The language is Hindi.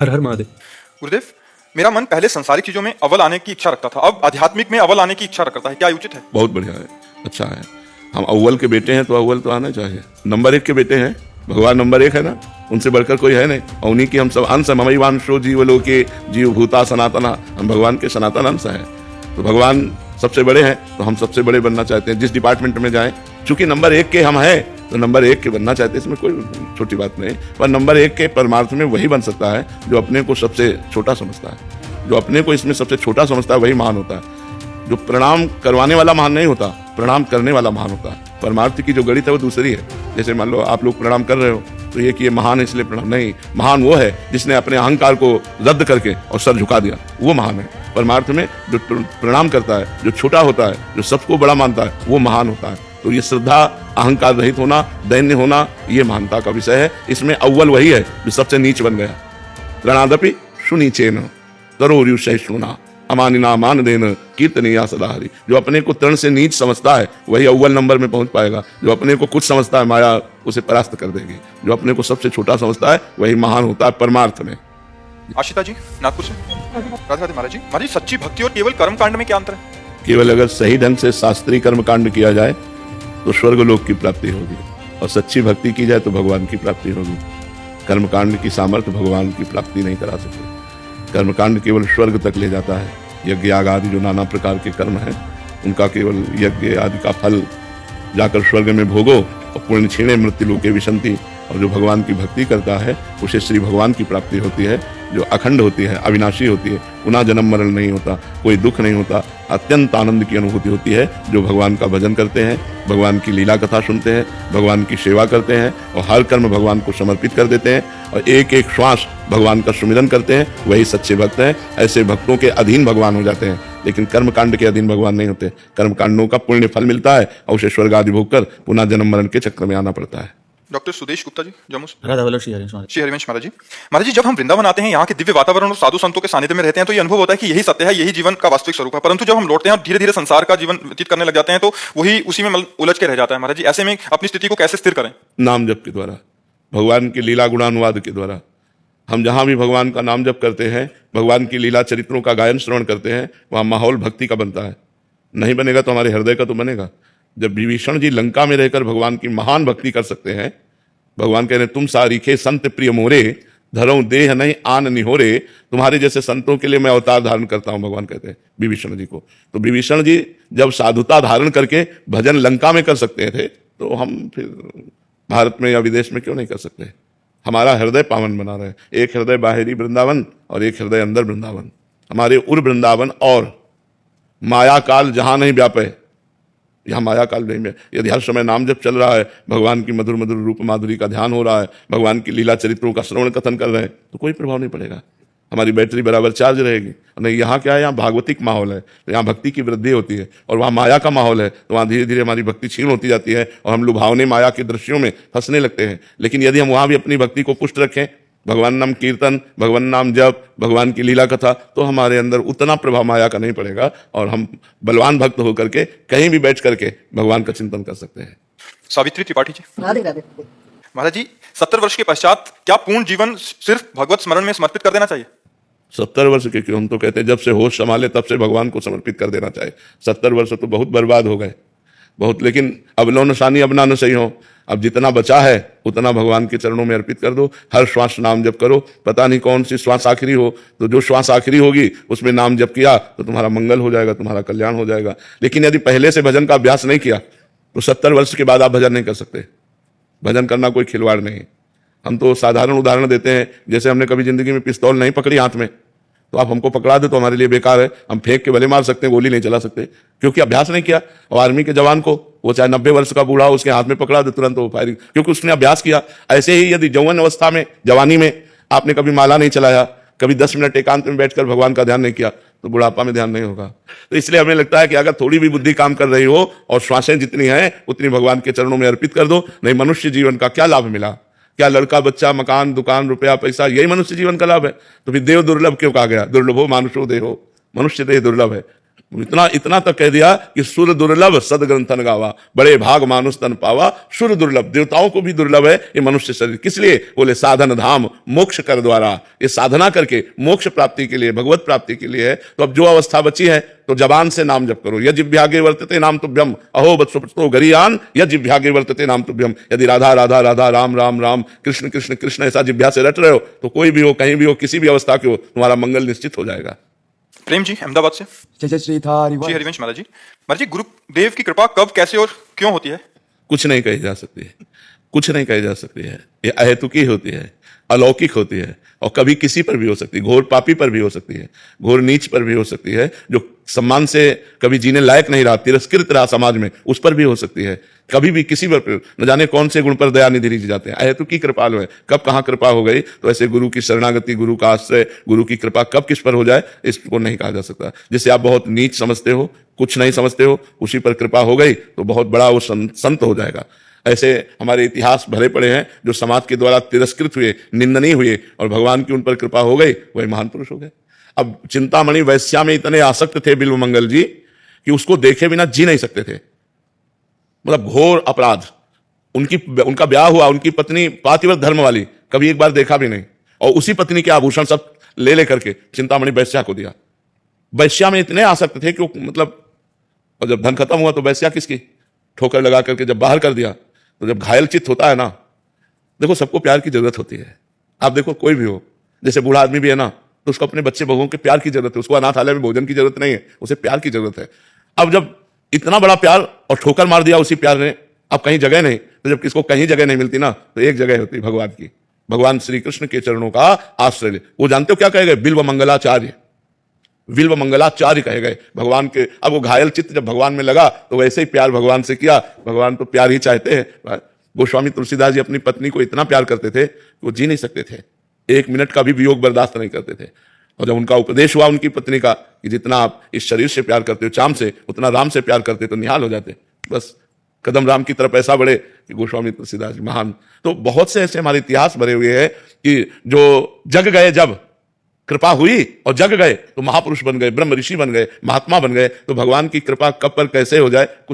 हर हर महादेव। गुरुदेव, मेरा मन पहले संसारिक चीजों में अव्वल आने की इच्छा रखता था, अब आध्यात्मिक में अव्वल आने की इच्छा रखता है। क्या ये उचित है? बहुत बढ़िया है, अच्छा है। हम अव्वल के बेटे हैं तो अव्वल तो आना चाहिए। नंबर 1 के बेटे हैं, भगवान नंबर 1 है ना, उनसे बढ़कर कोई है नहीं। और उन्हीं की हम सब अंश हैं। ममई वांशो जीवलोके जीव भूता सनातना, हम भगवान के सनातन अंश हैं। तो भगवान सबसे बड़े हैं तो हम सबसे बड़े बनना चाहते हैं जिस डिपार्टमेंट में जाएं। चूंकि नंबर 1 के हम हैं तो नंबर 1 के बनना चाहते हैं, इसमें कोई छोटी बात नहीं। पर नंबर 1 के परमार्थ में वही बन सकता है जो अपने को सबसे छोटा समझता है। जो अपने को इसमें सबसे छोटा समझता है वही महान होता है। जो प्रणाम करवाने वाला महान नहीं होता, प्रणाम करने वाला महान होता है। परमार्थ की जो गणित है वो दूसरी है। जैसे मान लो आप लोग प्रणाम कर रहे हो तो ये कि ये महान है इसलिए प्रणाम नहीं, महान वो है जिसने अपने अहंकार को रद्द करके और सर झुका दिया, वो महान है। परमार्थ में जो प्रणाम करता है, जो छोटा होता है, जो सबको बड़ा मानता है, वो महान होता है। तो ये श्रद्धा, अहंकार रहित होना, दैन्य होना, ये महानता का विषय है। इसमें अव्वल वही है जो सबसे नीच बन गया। त्रणादपि सुनीचेन तरोर्युषैष्णुना अमानिना मान देन कीर्तनीया सदा हरि। जो अपने को तृण से नीच समझता है वही अव्वल नंबर में पहुंच पाएगा। जो अपने को कुछ समझता है माया उसे परास्त कर देगी। जो अपने को सबसे छोटा समझता है वही महान होता है परमार्थ में। आशिता जी, नागपुर से। राधे राधे महाराज जी। महाराज जी, सच्ची भक्ति और केवल कर्म कांड में क्या अंतर है? केवल अगर सही ढंग से शास्त्रीय कर्म कांड किया जाए तो स्वर्ग लोक की प्राप्ति होगी, और सच्ची भक्ति की जाए तो भगवान की प्राप्ति होगी। कर्मकांड की सामर्थ्य भगवान की प्राप्ति नहीं करा सकती। कर्मकांड केवल स्वर्ग तक ले जाता है। यज्ञ याग आदि जो नाना प्रकार के कर्म हैं उनका केवल यज्ञ आदि का फल जाकर स्वर्ग में भोगो और पुण्य क्षीणे मृत्यु लोके विशंति। और जो भगवान की भक्ति करता है उसे श्री भगवान की प्राप्ति होती है, जो अखंड होती है, अविनाशी होती है, पुनः जन्म मरण नहीं होता, कोई दुख नहीं होता, अत्यंत आनंद की अनुभूति होती है। जो भगवान का भजन करते हैं, भगवान की लीला कथा सुनते हैं, भगवान की सेवा करते हैं और हर कर्म भगवान को समर्पित कर देते हैं और एक एक श्वास भगवान का सुमिरन करते हैं, वही सच्चे भक्त हैं। ऐसे भक्तों के अधीन भगवान हो जाते हैं। लेकिन कर्मकांड के अधीन भगवान नहीं होते। कर्मकांडों का पुण्य फल मिलता है और उसे स्वर्ग आदि भोग कर पुनः जन्म मरण के चक्र में आना पड़ता है। डॉक्टर सुदेश गुप्ता जी, जम्मू से। राधा वल्लभ श्री हरिवंश महाराज। श्री हरिवंश महाराज जी। महाराज जी, जब हम वृंदावन आते हैं, यहाँ के दिव्य वातावरण और साधु संतों के सानिध्य में रहते हैं तो ये अनुभव होता है कि यही सत्य है, यही जीवन का वास्तविक स्वरूप है। परंतु जब हम लौटते हैं और धीरे धीरे संसार का जीवन व्यतीत करने लग जाते हैं तो वही उसी में उलझ के रह जाता है। महाराज जी, ऐसे में अपनी स्थिति को कैसे स्थिर करें? नाम जप के द्वारा, भगवान की लीला गुणानुवाद के द्वारा। हम जहाँ भी भगवान का नाम जप करते हैं, भगवान की लीला चरित्रों का गायन श्रवण करते हैं, वहाँ माहौल भक्ति का बनता है। नहीं बनेगा तो हमारे हृदय का तो बनेगा। जब विभीषण जी लंका में रहकर भगवान की महान भक्ति कर सकते हैं, भगवान कह रहे तुम सारीखे संत प्रिय मोरे, धरऊं देह नहीं आन निहोरे। तुम्हारे जैसे संतों के लिए मैं अवतार धारण करता हूं, भगवान कहते हैं विभीषण जी को। तो विभीषण जी जब साधुता धारण करके भजन लंका में कर सकते थे तो हम फिर भारत में या विदेश में क्यों नहीं कर सकते? हमारा हृदय पावन बना रहे। एक हृदय बाहरी वृंदावन और एक हृदय अंदर वृंदावन। हमारे उर वृंदावन और माया काल जहां नहीं व्यापे, यहाँ माया काल नहीं में। यदि हर समय नाम जब चल रहा है, भगवान की मधुर मधुर रूप माधुरी का ध्यान हो रहा है, भगवान की लीला चरित्रों का श्रवण कथन कर रहे हैं, तो कोई प्रभाव नहीं पड़ेगा। हमारी बैटरी बराबर चार्ज रहेगी। नहीं, यहाँ क्या है, यहाँ भागवतिक माहौल है, तो यहाँ भक्ति की वृद्धि होती है। और वहाँ माया का माहौल है तो वहाँ धीरे धीरे हमारी भक्ति क्षीण होती जाती है और हम लुभावने माया के दृश्यों में फंसने लगते हैं। लेकिन यदि हम वहाँ भी अपनी भक्ति को पुष्ट रखें, भगवान नाम कीर्तन, भगवान नाम जप, भगवान की लीला कथा, तो हमारे अंदर उतना प्रभाव माया का नहीं पड़ेगा और हम बलवान भक्त होकर के कहीं भी बैठ करके भगवान का चिंतन कर सकते हैं। सावित्री त्रिपाठी जी। राधे राधे। महाराज जी, 70 वर्ष के पश्चात क्या पूर्ण जीवन सिर्फ भगवत स्मरण में समर्पित कर देना चाहिए? 70 वर्ष के क्यों? हम तो कहते हैं जब से होश संभाले तब से भगवान को समर्पित कर देना चाहिए। 70 वर्ष तो बहुत बर्बाद हो गए, बहुत। लेकिन अब लो नशानी अब ना न सही हो। अब जितना बचा है उतना भगवान के चरणों में अर्पित कर दो। हर श्वास नाम जप करो। पता नहीं कौन सी श्वास आखिरी हो, तो जो श्वास आखिरी होगी उसमें नाम जप किया तो तुम्हारा मंगल हो जाएगा, तुम्हारा कल्याण हो जाएगा। लेकिन यदि पहले से भजन का अभ्यास नहीं किया तो 70 वर्ष के बाद आप भजन नहीं कर सकते। भजन करना कोई खिलवाड़ नहीं। हम तो साधारण उदाहरण देते हैं, जैसे हमने कभी जिंदगी में पिस्तौल नहीं पकड़ी हाथ में, तो आप हमको पकड़ा दे तो हमारे लिए बेकार है। हम फेंक के भले मार सकते हैं, गोली नहीं चला सकते, क्योंकि अभ्यास नहीं किया। और आर्मी के जवान को, वो चाहे 90 वर्ष का बूढ़ा हो, उसके हाथ में पकड़ा दे तुरंत वो फायरिंग, क्योंकि उसने अभ्यास किया। ऐसे ही यदि यौवन अवस्था में, जवानी में आपने कभी माला नहीं चलाया, कभी 10 मिनट एकांत में बैठकर भगवान का ध्यान नहीं किया, तो बुढ़ापा में ध्यान नहीं होगा। तो इसलिए हमें लगता है कि अगर थोड़ी भी बुद्धि काम कर रही हो और श्वासें जितनी हैं उतनी भगवान के चरणों में अर्पित कर दो। नहीं, मनुष्य जीवन का क्या लाभ मिला? क्या लड़का बच्चा, मकान, दुकान, रुपया, पैसा, यही मनुष्य जीवन का लाभ है? तो फिर देव दुर्लभ क्यों कहा गया? दुर्लभो मानुषो देहो, मनुष्य देह दुर्लभ है। इतना इतना तक कह दिया कि सुर दुर्लभ सदग्रंथन गावा, बड़े भाग मानुष तन पावा। सुर दुर्लभ, देवताओं को भी दुर्लभ है ये मनुष्य शरीर। किस लिए? बोले साधन धाम मोक्ष कर द्वारा, ये साधना करके मोक्ष प्राप्ति के लिए, भगवत प्राप्ति के लिए है। तो अब जो अवस्था बची है तो जबान से नाम जप करो। यजिभ्यागे वर्तते नाम तुभ्यम अहो वत्सो गरियान यजिभ्यागे वर्तते नाम तुभ्यम। यदि राधा राधा राधा राम राम राम कृष्ण कृष्ण कृष्ण ऐसा जिभ्या से रट रहे हो तो कोई भी हो, कहीं भी हो, किसी भी अवस्था के हो, तुम्हारा मंगल निश्चित हो जाएगा। प्रेम जी अहमदाबाद से। जय जय श्री थारी जी हरिवंश महाराज जी। महाराज जी गुरुदेव की कृपा कब, कैसे और क्यों होती है? कुछ नहीं कही जा सकती है, कुछ नहीं कही जा सकती है। ये अहेतुकी होती है, अलौकिक होती है, और कभी किसी पर भी हो सकती है। घोर पापी पर भी हो सकती है, घोर नीच पर भी हो सकती है, जो सम्मान से कभी जीने लायक नहीं रहा, तिरस्कृत रहा समाज में, उस पर भी हो सकती है। कभी भी किसी पर, न जाने कौन से गुण पर दया निधि रीझ जाते हैं। अहेतुकी कृपालु है, कब कहाँ कृपा हो गई। तो ऐसे गुरु की शरणागति, गुरु का आश्रय, गुरु की कृपा कब किस पर हो जाए इसको नहीं कहा जा सकता। जिसे आप बहुत नीच समझते हो, कुछ नहीं समझते हो, उसी पर कृपा हो गई तो बहुत बड़ा वो संत हो जाएगा। ऐसे हमारे इतिहास भरे पड़े हैं जो समाज के द्वारा तिरस्कृत हुए, निंदनीय हुए, और भगवान की उन पर कृपा हो गई, वही महान पुरुष हो गए। अब चिंतामणि वैश्या में इतने आसक्त थे बिल्व मंगल जी कि उसको देखे बिना जी नहीं सकते थे। मतलब घोर अपराध। उनका ब्याह हुआ, उनकी पत्नी पातिव्रत धर्म वाली, कभी एक बार देखा भी नहीं, और उसी पत्नी के आभूषण सब ले लेकर के चिंतामणि वैश्या को दिया। वैश्या में इतने आसक्त थे कि मतलब, और जब धन खत्म हुआ तो वैश्या किसकी, ठोकर लगा करके जब बाहर कर दिया, तो जब घायल चित्त होता है ना, देखो सबको प्यार की जरूरत होती है। आप देखो कोई भी हो, जैसे बूढ़ा आदमी भी है ना, तो उसको अपने बच्चे बहुओं के प्यार की जरूरत है, उसको अनाथालय में भोजन की जरूरत नहीं है, उसे प्यार की जरूरत है। अब जब इतना बड़ा प्यार और ठोकर मार दिया उसी प्यार ने, अब कहीं जगह नहीं, तो जब किसको कहीं जगह नहीं मिलती ना, तो एक जगह होती भगवान की। भगवान श्री कृष्ण के चरणों का आश्रय ले। वो जानते हो क्या कहे गए? बिल्व मंगलाचार्य, बिल्व मंगलाचार्य कहे गए भगवान के। अब वो घायल चित्त जब भगवान में लगा तो वैसे ही प्यार भगवान से किया। भगवान तो प्यार ही चाहते हैं। गोस्वामी तुलसीदास जी अपनी पत्नी को इतना प्यार करते थे कि वो जी नहीं सकते थे, एक मिनट का भी वियोग बर्दाश्त नहीं करते थे। और जब उनका उपदेश हुआ उनकी पत्नी का कि जितना आप इस शरीर से प्यार करते हो चाम से, उतना राम से प्यार करते तो निहाल हो जाते। बस कदम राम की तरफ ऐसा बढ़े कि गोस्वामी तुलसीदास जी महान। तो बहुत से ऐसे हमारे इतिहास भरे हुए हैं कि जो जग गए, जब कृपा हुई और जग गए तो महापुरुष बन गए, ब्रह्म ऋषि बन गए, महात्मा बन गए। तो भगवान की कृपा कब पर कैसे हो जाए कुछ